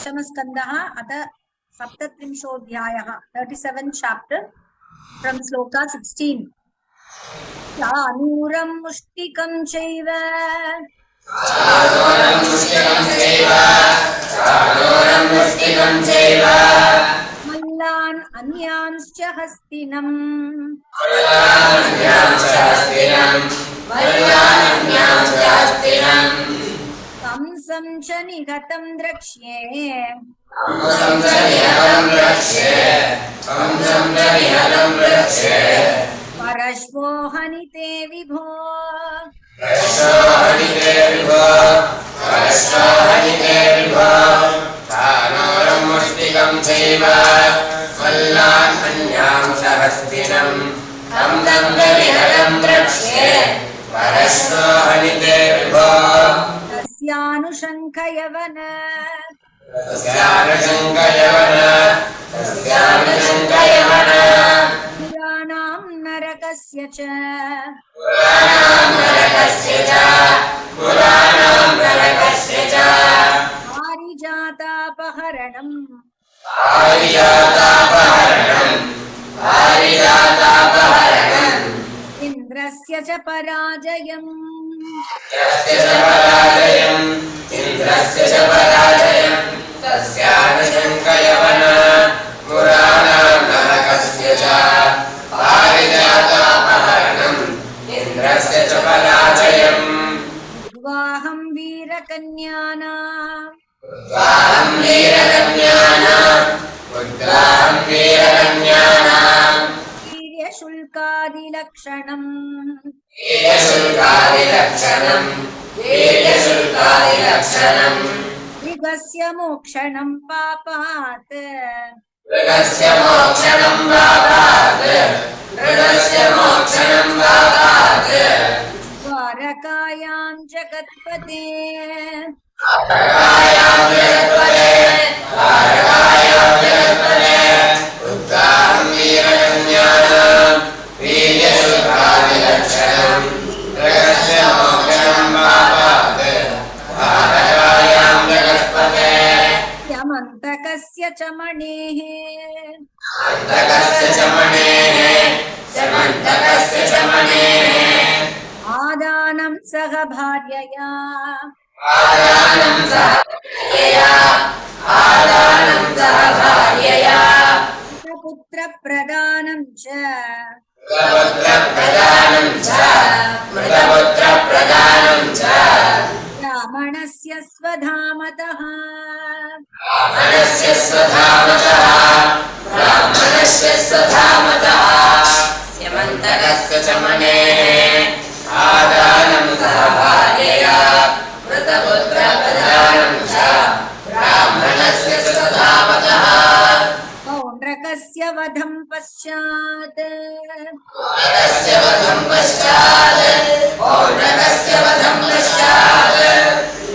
दशमस्कन्धः अथ सप्तत्रिंशोऽध्यायः 37 chapter from sloka 16 चानूरं मुष्टिकं चैव मल्लान् अन्यांश्च हस्तिनम् कंसं च निहतं द्रक्ष्ये परश्वो हनिते विभो चानूरं मुष्टिकं चैव मल्लान् अन्यांश्च हस्तिनम् कंसं च निहतं द्रक्ष्ये परश्वो हनिते विभो तस्यानुशङ्कयवन पुराणां नरकस्य च पारिजातापहरणम् इन्द्रस्य च पराजयम् तस्यानुशङ्कयवन पुराणां नरकस्य च पारिजातापहरणम् इन्द्रस्य च पराजयम् उद्वाहं वीरकन्यानाम् वीर्यशुल्कादिलक्षणम् मृगस्य मोक्षणं पापात् द्वारकायां जगत्पते यमन्तकस्य च मणेः आदानं सह भार्यया पुत्रप्रदानं च ब्राह्मणस्य स्वधामतः यमन्तकस्य च मणेः आदानं सह भार्यया मृतपुत्रप्रदानं च ब्राह्मणस्य स्वधामतः पौण्ड्रकस्य वधं पश्चात्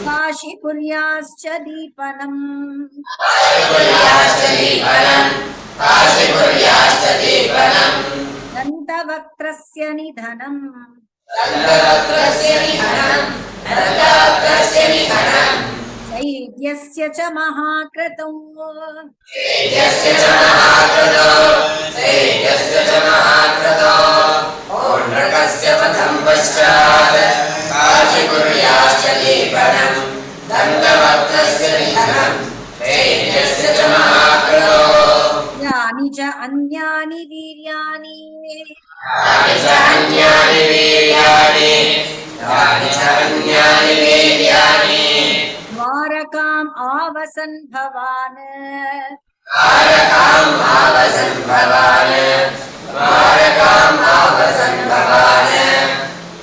काशीपुर्याश्च दीपनम् दन्तवक्त्रस्य निधनम् चैद्यस्य च महाक्रतौ पौण्ड्रकस्य वधं पश्चात् काशीपुर्याश्च दीपनम् दन्तवक्त्रस्य निधनम् चैद्यस्य च महाक्रतौ यानि च अन्यानि वीर्याणि द्वारकाम् आवसन् भवान्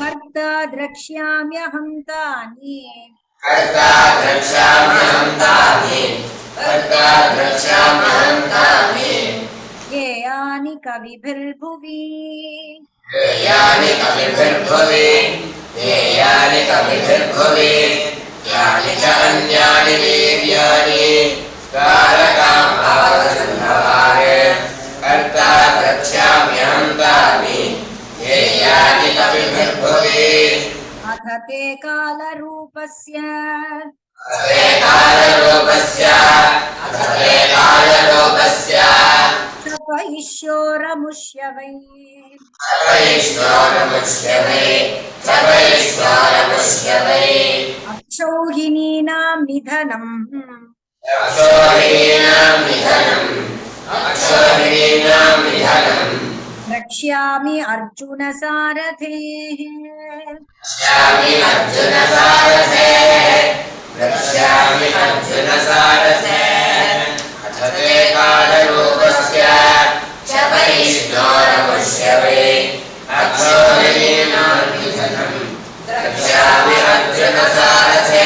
कर्ता द्रक्ष्याम्यहं तानि गेयानि कविभिर्भुवि यानि च अन्यानि वीर्याणि द्वारकाम् आवसन् भवान् कर्ता द्रक्ष्याम्यहं तानि गेयानि कविभिर्भुवि अथ ते कालरूपस्य अथे कालरूपस्य अथे कालरूपस्य चपयिष्योरमुष्यवै चपयिष्योरमुष्यवै चपयिष्योरमुष्यवै अक्षौहिणीनां निधनम् अक्षोहिणीनां निधनम् अक्षोहिणीनां निधनम् रक्ष्यामि अर्जुन सारथेः रक्ष्यामि अर्जुन सारथे रक्ष्यामि अर्जुन सारथे अथ ते कालरूपस्य चपयिष्योरमुष्यवै अक्षोहिणीनां निधनम् रक्ष्यामि अर्जुन सारथे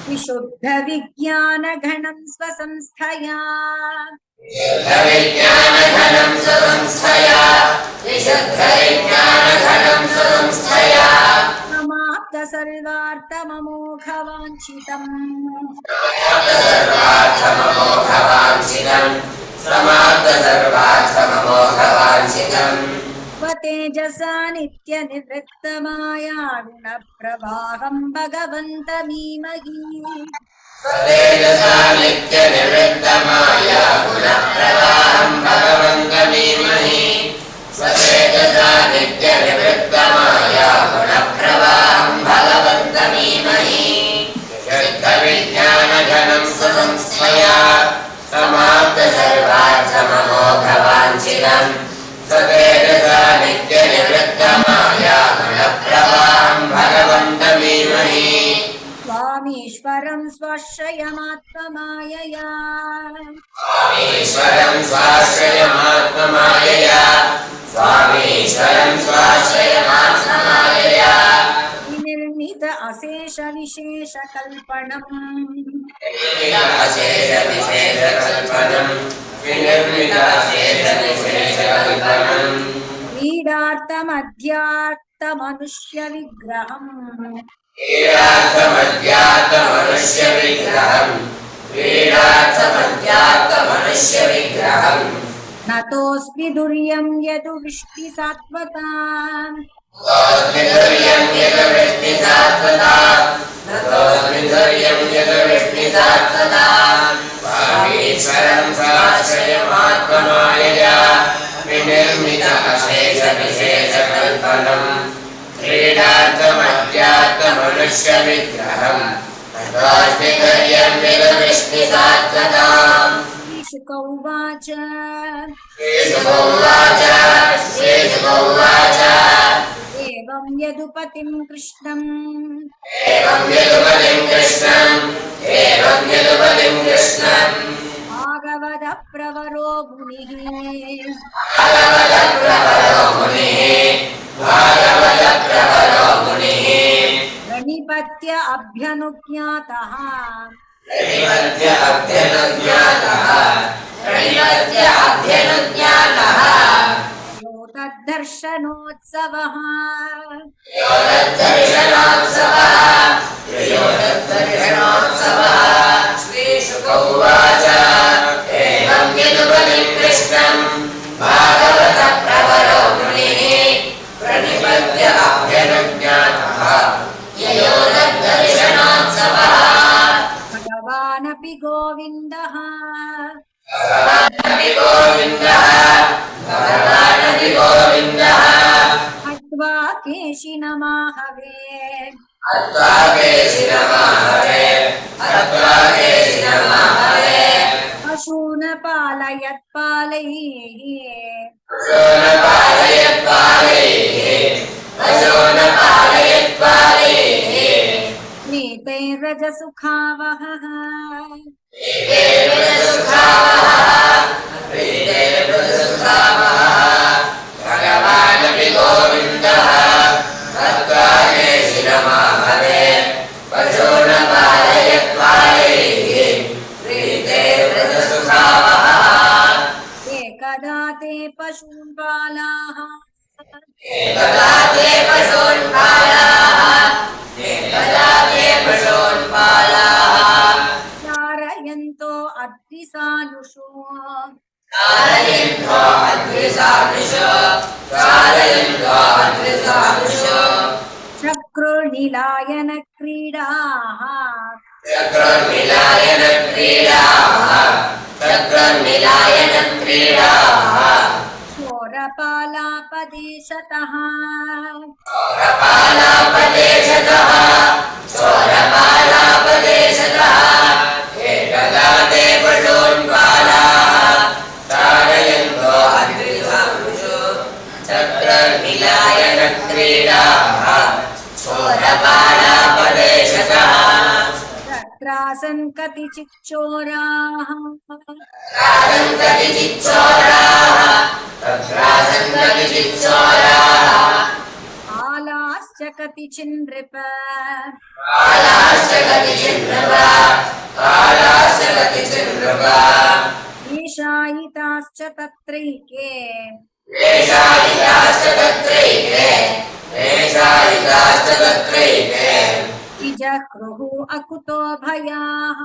विशुद्धविज्ञानघनं स्वसंस्थया विशुद्धविज्ञानघनं स्वसंस्थया विशुद्धविज्ञानघनं स्वसंस्थया समाप्तसर्वार्थममोघवाञ्छितम् सर्वार्थममोघवाञ्छितम् समाप्तसर्वार्थममोघवाञ्छितम् स्वतेजसा नित्यनिवृत्तमाया गुणप्रवाहं भगवन्तमीमहि स्वतेजसा नित्यनिवृत्तमाया गुणप्रवाहं भगवन्तमीमहि स्वतेजसा नित्यनिवृत्तमाया गुणप्रवाहं भगवन्तमीमहि शुद्धविज्ञानघनं स्वसंस्थया समाप्तसर्वार्थममोघवाञ्छितम् स्वतेजसा नित्यनिवृत्तमाया गुणप्रवाहं भगवन्तमीमहि स्वामीश्वरं स्वाश्रयमात्ममायया स्वामीश्वरं स्वाश्रयमात्ममायया स्वामीश्वरं स्वाश्रयमात्ममायया विनिर्मित अशेषविशेषकल्पनम् अशेषविशेषकल्पनं विनिर्मित अशेषविशेषकल्पनम् क्रीडार्थमध्यात्मनुष्यविग्रहम् क्रीडार्थमध्यात्ममनुष्यविग्रहम् क्रीडार्थमध्यात्ममनुष्यविग्रहम् नतोऽस्मि दुर्यं यदुवृष्टिसात्वताम् नतोऽस्मिधुर्यं यदुवृष्टिसात्वता नतोऽस्मिधुर्यं यदुवृष्टिसात्वता स्वामीश्वरं स्वाश्रयमात्ममायया विनिर्मित अशेषविशेषकल्पनम् क्रीडार्थमध्यात्ममनुष्यविग्रहम् नतोऽस्मिधुर्यं यदुवृष्टिसात्वताम् श्रीशुक उवाच श्रीशुकोवाच एवं यदुपतिं कृष्णम् एवं यदुपतिं कृष्णम् भागवतः प्रवरो मुनिः भागवतप्रवरो मुनिः प्रणिपत्य अभ्यनुज्ञातः प्रणिपत्य अभ्यनुज्ञातः यो तद्धर्शनोत्सवः यो तद्धर्शनोत्सवः श्रीशुक उवाच एवं यदुपतिं कृष्णम् भागवतप्रवरो मुनिः प्रणिपत्य अभ्यनुज्ञातः यो तद्धर्शनोत्सवः भगवानपि गोविन्दः भगवानपि गोविन्दः हत्वा केशिनमाहवे हत्वा केशिनमाहवे पशून् पालयत्पालैः नीतैर्रजसुखावहः भगवानपि गोविन्दः हत्वा केशिनमाहवे पशून् पालयत्पालैः प्रीतैर्व्रजसुखावहः एकदा ते पशून् पालाः एकदा ते पशून् पालाः चारयन्तो अद्रिसानुषु चक्रोन्निलायन क्रीडाः चक्रोन्मिलायन क्रीडाः शोरपालापदेशतः चोरपालापदेशतः एकदा ते पशून् बालाः तारयन्तो अग्निसांशु चक्रोन्मिलायन क्रीडाः चोरपालापदेशतः तत्रासन् कतिचित् चोराः आलाश्च कतिचिन्नृप ईशायिताश्च तत्रैके इजह्रुः अकुतो भयाः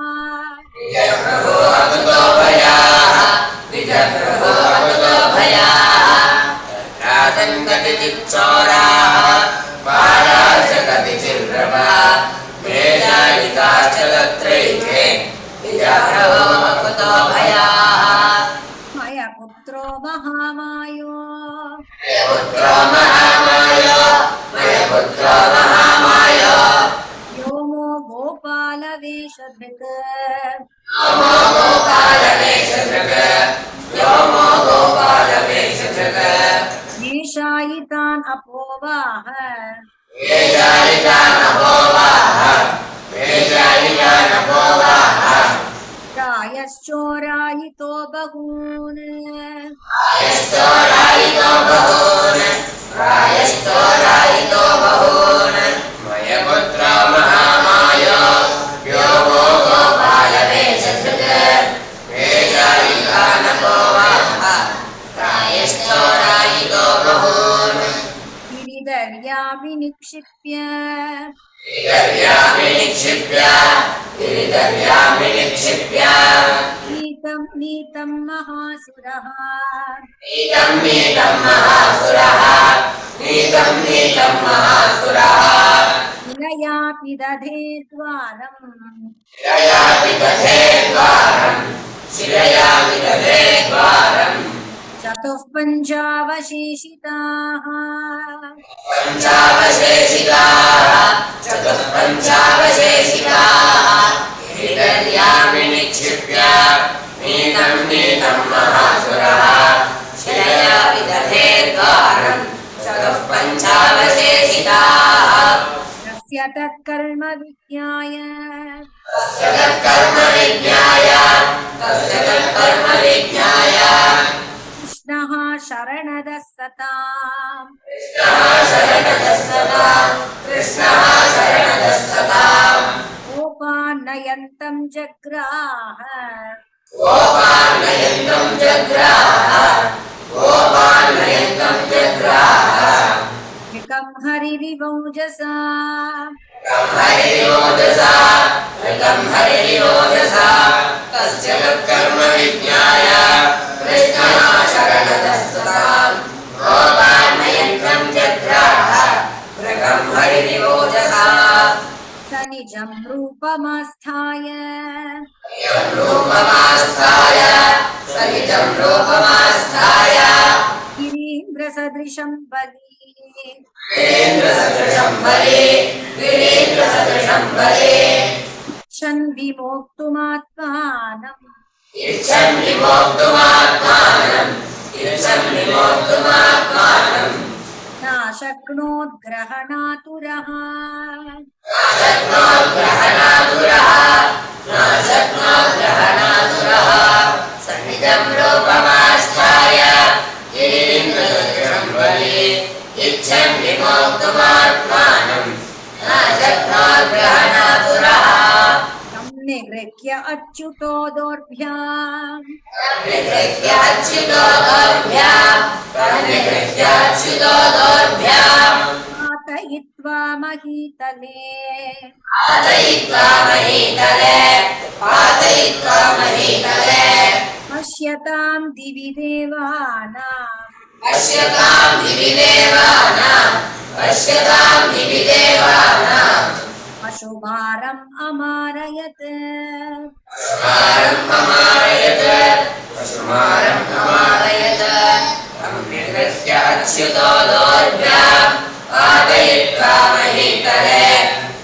मय पुत्रो महामायो व्योमो गोपालवेषधृक् येषायितान् अपोवाह प्रायश्चोरायितो बहून् मयपुत्रो महामायो व्योमो गोपालवेषधृक् वेषायितानपोवाः प्रायश्चोरायितो बहून् गिरिदर्या विनिक्षिप्य नीतं नीतं महासुरः विलयापि दधे द्वारम् चतुः पञ्चावशेषिताः तस्य तत्कर्म विज्ञाय कृष्णः शरणदः सताम् गोपान्नयन्तं जग्राह एकं हरिरिवौजसा स निजं रूपमास्थाय गिरीन्द्रसदृशं बली षन् विमोक्तुमात्मानम् नाशक्नोद्ग्रहणातुरः तं निगृह्य अच्युतो दोर्भ्याम् पातयित्वा महीतले पश्यतां दिवि देवानां सुकुमारम् अमारयत तं निगृह्य अच्युतो दोर्भ्याम् पातयित्वा महीतले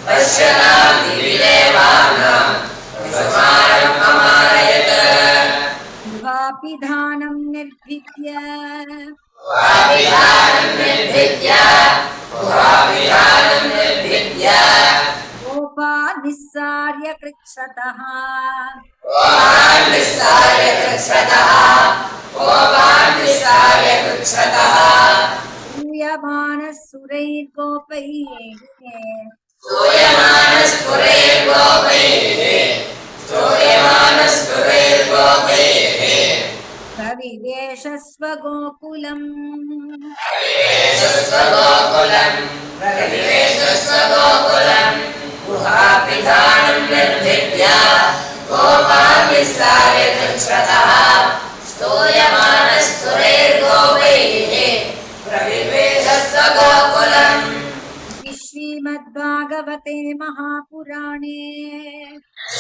पश्यतां दिवि देवानां सुकुमारम् अमारयत वापिधानं निर्भिद्य वापिधानं निर्भिद्य वापिधानं निर्भिद्य गोपा निस्सार्य कृच्छतः गोपान् निस्सार्य कृच्छतः गोपान् निस्सार्य कृच्छतः सूयमानसुरैर्गोपैः स्तूयमानस्फुरैर्गोपैः प्रविवेशस्व गोकुलम् प्रविवेशस्वगोकुलम् गुहापिधानं निर्भिद्य गोपान् निस्सार्य कृच्छतः स्तूयमानस्फुरैर्गोपैः प्रविवेशस्वगोकुलम् श्रीमद्भागवते महापुराणे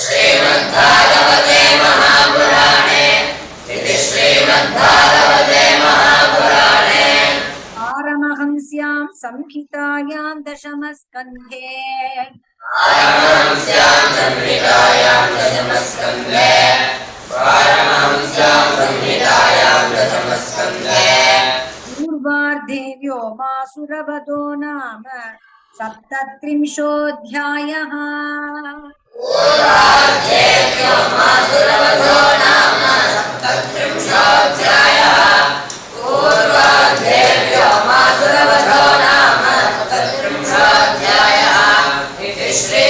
श्रीमद्भागवते महापुराणे इति श्रीमद्भागवते महापुराणे पारमहंस्यां संहितायां दशमस्कन्धे पारमहंस्यां संहितायां दशमस्कन्धे पारमहंस्यां संहितायां दशमस्कन्धे पूर्वार्धे व्योमासुरवधो नाम सप्तत्रिंशोऽध्यायः पूर्वार्धे व्योमासुरवधो नाम सप्तत्रिंशोऽध्यायः पूर्वार्धे व्योमासुरवधो नाम सप्तत्रिंशोऽध्यायः इति श्री